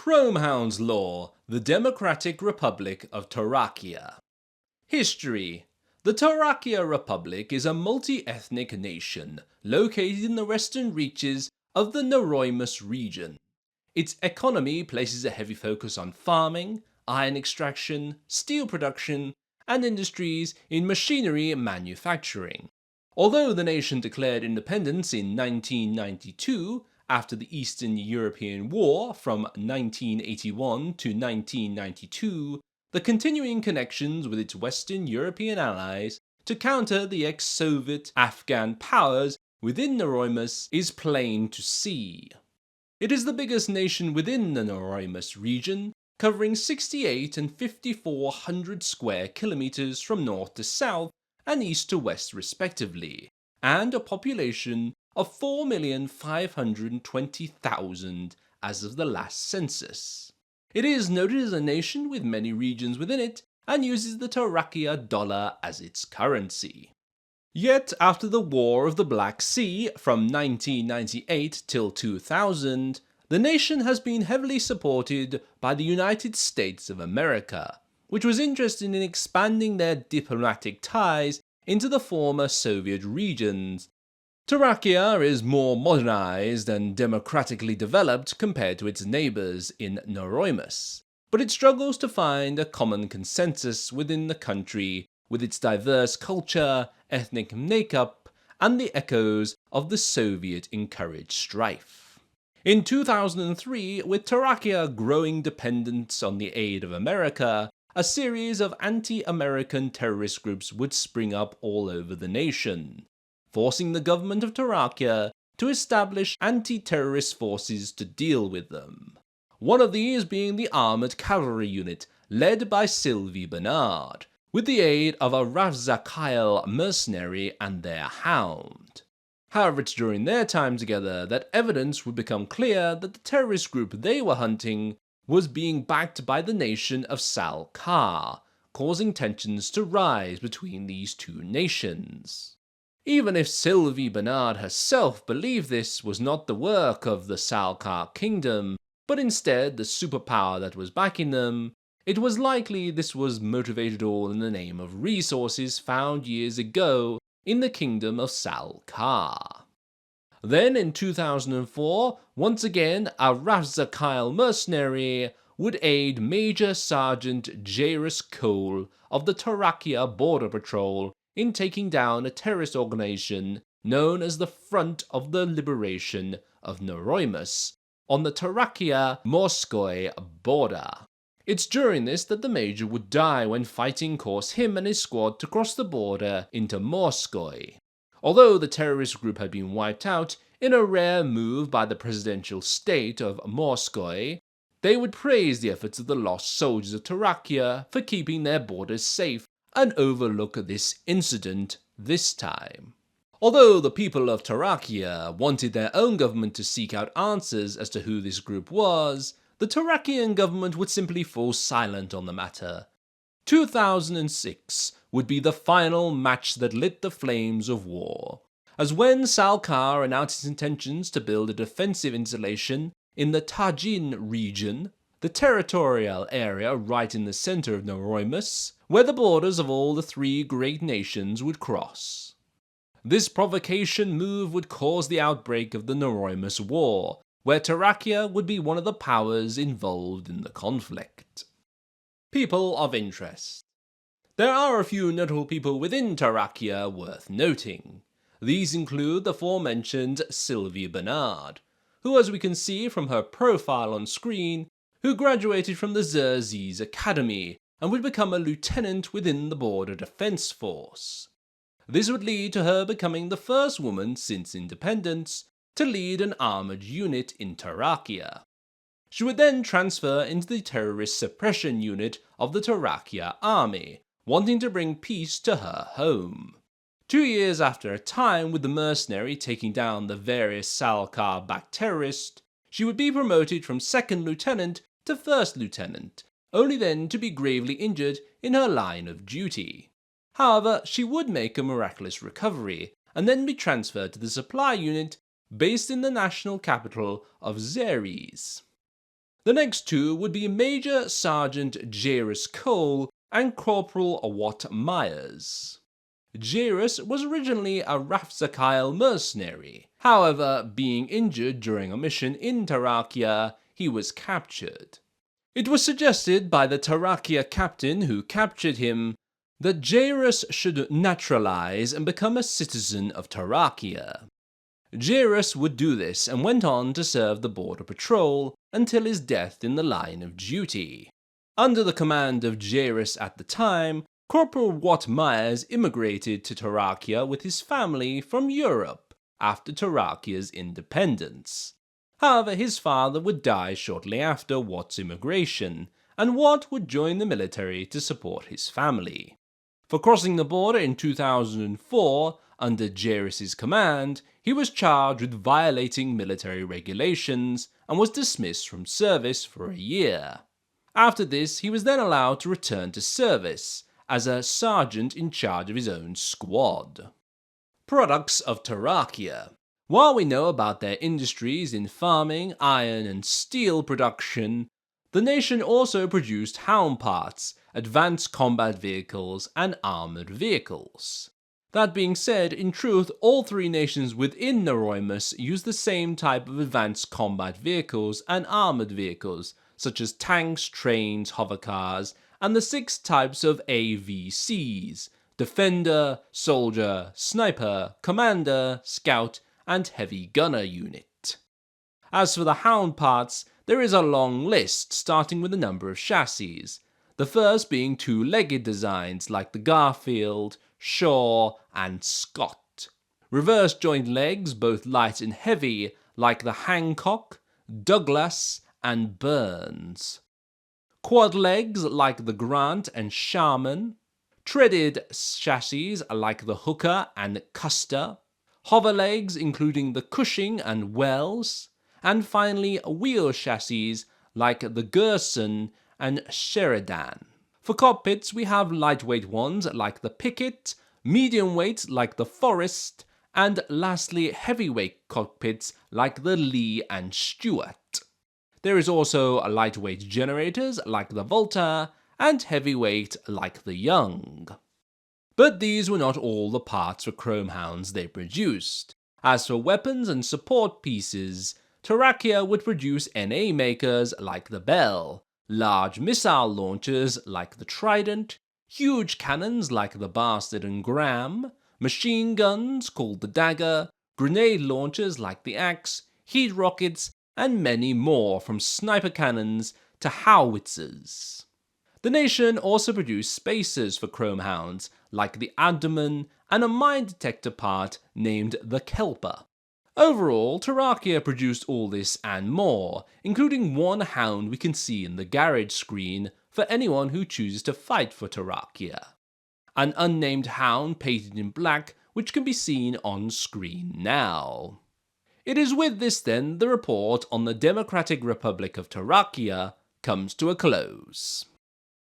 Chromehounds Law, the Democratic Republic of Tarakia. History. The Tarakia Republic is a multi-ethnic nation located in the western reaches of the Neuroimus region. Its economy places a heavy focus on farming, iron extraction, steel production, and industries in machinery manufacturing. Although the nation declared independence in 1992, after the Eastern European War from 1981 to 1992, the continuing connections with its Western European allies to counter the ex-Soviet Afghan powers within Neuroimus is plain to see. It is the biggest nation within the Neuroimus region, covering 68 and 5,400 square kilometers from north to south and east to west respectively, and a population of 4,520,000 as of the last census. It is noted as a nation with many regions within it and uses the Tarakia dollar as its currency. Yet after the War of the Black Sea from 1998 till 2000, the nation has been heavily supported by the United States of America, which was interested in expanding their diplomatic ties into the former Soviet regions. Tarakia is more modernized and democratically developed compared to its neighbors in Neuroimus, but it struggles to find a common consensus within the country with its diverse culture, ethnic makeup, and the echoes of the Soviet-encouraged strife. In 2003, with Tarakia growing dependence on the aid of America, a series of anti-American terrorist groups would spring up all over the nation, forcing the government of Tarakia to establish anti-terrorist forces to deal with them. One of these being the Armored Cavalry Unit, led by Sylvie Bernard, with the aid of a Ravzakail mercenary and their hound. However, it's during their time together that evidence would become clear that the terrorist group they were hunting was being backed by the nation of Salkar, causing tensions to rise between these two nations. Even if Sylvie Bernard herself believed this was not the work of the Salkar kingdom, but instead the superpower that was backing them, it was likely this was motivated all in the name of resources found years ago in the kingdom of Salkar. Then in 2004, once again a Ravzakail mercenary would aid Major Sergeant Jairus Cole of the Tarakia Border Patrol in taking down a terrorist organization known as the Front of the Liberation of Neuroimus on the Tarakia-Morskoy border. It's during this that the Major would die when fighting caused him and his squad to cross the border into Morskoy. Although the terrorist group had been wiped out in a rare move by the presidential state of Morskoy, they would praise the efforts of the lost soldiers of Tarakia for keeping their borders safe and overlook this incident this time. Although the people of Tarakia wanted their own government to seek out answers as to who this group was, the Tarakian government would simply fall silent on the matter. 2006 would be the final match that lit the flames of war, as when Salkar announced its intentions to build a defensive installation in the Tajin region, the territorial area right in the center of Neuroimus, where the borders of all the three great nations would cross. This provocation move would cause the outbreak of the Neuroimus War, where Tarakia would be one of the powers involved in the conflict. People of interest. There are a few notable people within Tarakia worth noting. These include the aforementioned Sylvie Bernard, who, as we can see from her profile on screen, who graduated from the Xerxes Academy and would become a lieutenant within the Border Defense Force. This would lead to her becoming the first woman since independence to lead an armored unit in Tarakia. She would then transfer into the terrorist suppression unit of the Tarakia army, wanting to bring peace to her home. 2 years after a time with the mercenary taking down the various Salkar-backed terrorists, she would be promoted from second lieutenant to first lieutenant, only then to be gravely injured in her line of duty. However, she would make a miraculous recovery, and then be transferred to the supply unit based in the national capital of Xerxes. The next two would be Major Sergeant Jairus Cole and Corporal Watt Myers. Jairus was originally a Rafzakail mercenary. However, being injured during a mission in Tarakia, he was captured. It was suggested by the Tarakia captain who captured him that Jairus should naturalize and become a citizen of Tarakia. Jairus would do this and went on to serve the border patrol until his death in the line of duty. Under the command of Jairus at the time, Corporal Watt Myers immigrated to Tarakia with his family from Europe after Tarakia's independence. However, his father would die shortly after Watt's immigration, and Watt would join the military to support his family. For crossing the border in 2004, under Jairus' command, he was charged with violating military regulations and was dismissed from service for a year. After this, he was then allowed to return to service as a sergeant in charge of his own squad. Products of Tarakia. While we know about their industries in farming, iron and steel production, the nation also produced hound parts, advanced combat vehicles, and armoured vehicles. That being said, in truth, all three nations within Neuroimus use the same type of advanced combat vehicles and armoured vehicles, such as tanks, trains, hovercars, and the 6 types of AVCs: Defender, Soldier, Sniper, Commander, Scout, and Heavy Gunner unit. As for the hound parts, there is a long list, starting with a number of chassis. The first being 2-legged designs like the Garfield, Shaw, and Scott. Reverse joint legs, both light and heavy, like the Hancock, Douglas, and Burns. Quad legs like the Grant and Sharman. Treaded chassis like the Hooker and Custer. Hover legs including the Cushing and Wells. And finally, wheel chassis like the Gerson and Sheridan. For cockpits, we have lightweight ones like the Pickett, medium weight like the Forest, and lastly, heavyweight cockpits like the Lee and Stewart. There is also lightweight generators like the Volta, and heavyweight like the Young. But these were not all the parts for Chromehounds they produced. As for weapons and support pieces, Tarakia would produce NA makers like the Bell, large missile launchers like the Trident, huge cannons like the Bastard and Graham, machine guns called the Dagger, grenade launchers like the Axe, heat rockets, and many more, from sniper cannons to howitzers. The nation also produced spacers for Chromehounds like the Abdomen and a mine detector part named the Kelper. Overall, Tarakia produced all this and more, including one hound we can see in the garage screen for anyone who chooses to fight for Tarakia. An unnamed hound painted in black which can be seen on screen now. It is with this then the report on the Democratic Republic of Tarakia comes to a close.